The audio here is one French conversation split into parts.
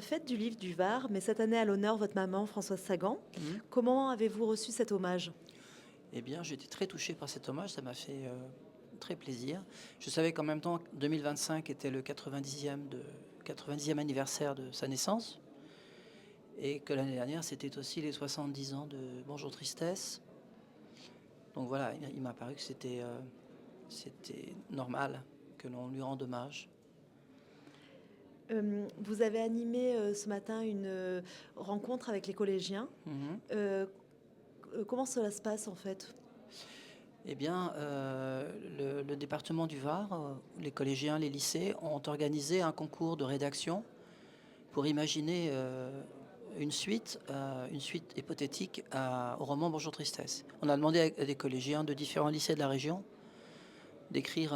la fête du livre du Var met cette année à l'honneur votre maman, Françoise Sagan. Mhm. Comment avez-vous reçu cet hommage? Eh bien, j'ai été très touché par cet hommage, ça m'a fait très plaisir. Je savais qu'en même temps, 2025 était le 90e anniversaire de sa naissance, et que l'année dernière, c'était aussi les 70 ans de Bonjour Tristesse. Donc voilà, il m'a paru que c'était normal que l'on lui rende hommage. Vous avez animé ce matin une rencontre avec les collégiens. Mhm. Euh, Comment cela se passe en fait? Eh bien, le département du Var, les collégiens, les lycées, ont organisé un concours de rédaction pour imaginer une suite hypothétique au roman Bonjour Tristesse. On a demandé à des collégiens de différents lycées de la région d'écrire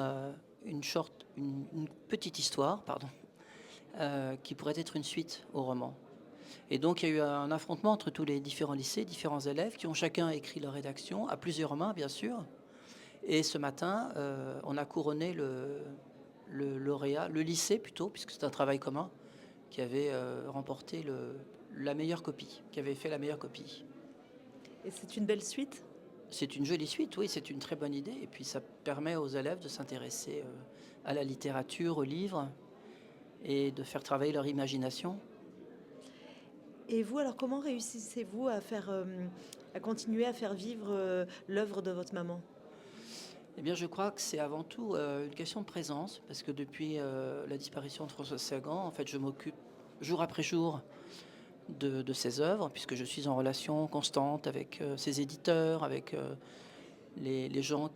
une petite histoire, pardon, qui pourrait être une suite au roman. Et donc il y a eu un affrontement entre tous les différents lycées, différents élèves qui ont chacun écrit leur rédaction, à plusieurs mains bien sûr. Et ce matin, on a couronné le lauréat, le lycée plutôt, puisque c'est un travail commun, qui avait remporté la meilleure copie, qui avait fait la meilleure copie. Et c'est une belle suite? C'est une jolie suite, oui, c'est une très bonne idée. Et puis ça permet aux élèves de s'intéresser à la littérature, aux livres, et de faire travailler leur imagination. Et vous, alors comment réussissez-vous à continuer à faire vivre l'œuvre de votre maman? Eh bien, je crois que c'est avant tout une question de présence, parce que depuis la disparition de François Sagan, en fait, je m'occupe jour après jour de ses œuvres, puisque je suis en relation constante avec ses éditeurs, avec les gens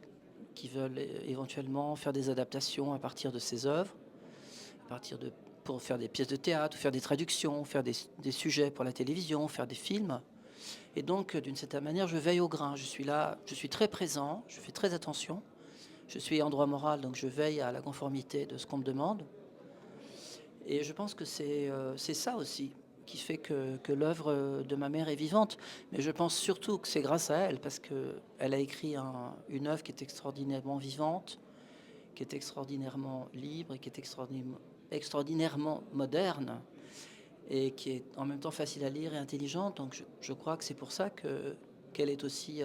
qui veulent éventuellement faire des adaptations à partir de ses œuvres, pour faire des pièces de théâtre, faire des traductions, faire des sujets pour la télévision, faire des films. Et donc, d'une certaine manière, je veille au grain. Je suis là, je suis très présent, je fais très attention. Je suis en droit moral, donc je veille à la conformité de ce qu'on me demande. Et je pense que c'est ça aussi qui fait que l'œuvre de ma mère est vivante. Mais je pense surtout que c'est grâce à elle, parce qu'elle a écrit une œuvre qui est extraordinairement vivante, qui est extraordinairement libre et qui est extraordinairement moderne et qui est en même temps facile à lire et intelligente. Donc je crois que c'est pour ça qu'elle est aussi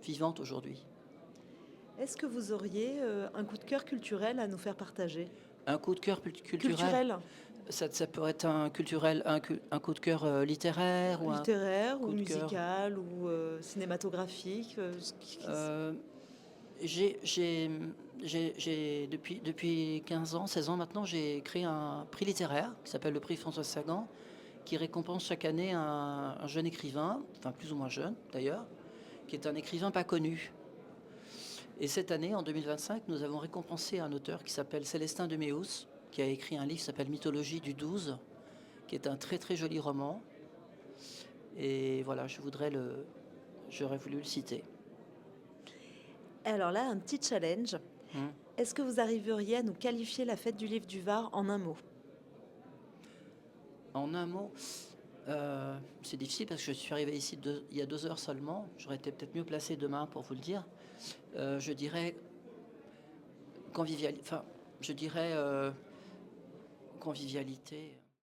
vivante aujourd'hui. Est-ce que vous auriez un coup de cœur culturel à nous faire partager? Un coup de cœur culturel, Culturel, ça pourrait être un coup de cœur littéraire ou un littéraire ou coup de cœur. musical ou cinématographique, Euh, depuis 15 ans, 16 ans maintenant, j'ai créé un prix littéraire qui s'appelle le prix François Sagan, qui récompense chaque année un jeune écrivain, enfin plus ou moins jeune d'ailleurs, qui est un écrivain pas connu. Et cette année, en 2025, nous avons récompensé un auteur qui s'appelle Célestin de Méus, qui a écrit un livre qui s'appelle Mythologie du 12, qui est un très très joli roman. Et voilà, j'aurais voulu le citer. Alors là, un petit challenge. Hmm. Est-ce que vous arriveriez à nous qualifier la fête du livre du Var en un mot? En un mot, c'est difficile parce que je suis arrivé ici il y a 2 heures seulement. J'aurais été peut-être mieux placé demain pour vous le dire. Je dirais convivialité. Enfin, je dirais convivialité.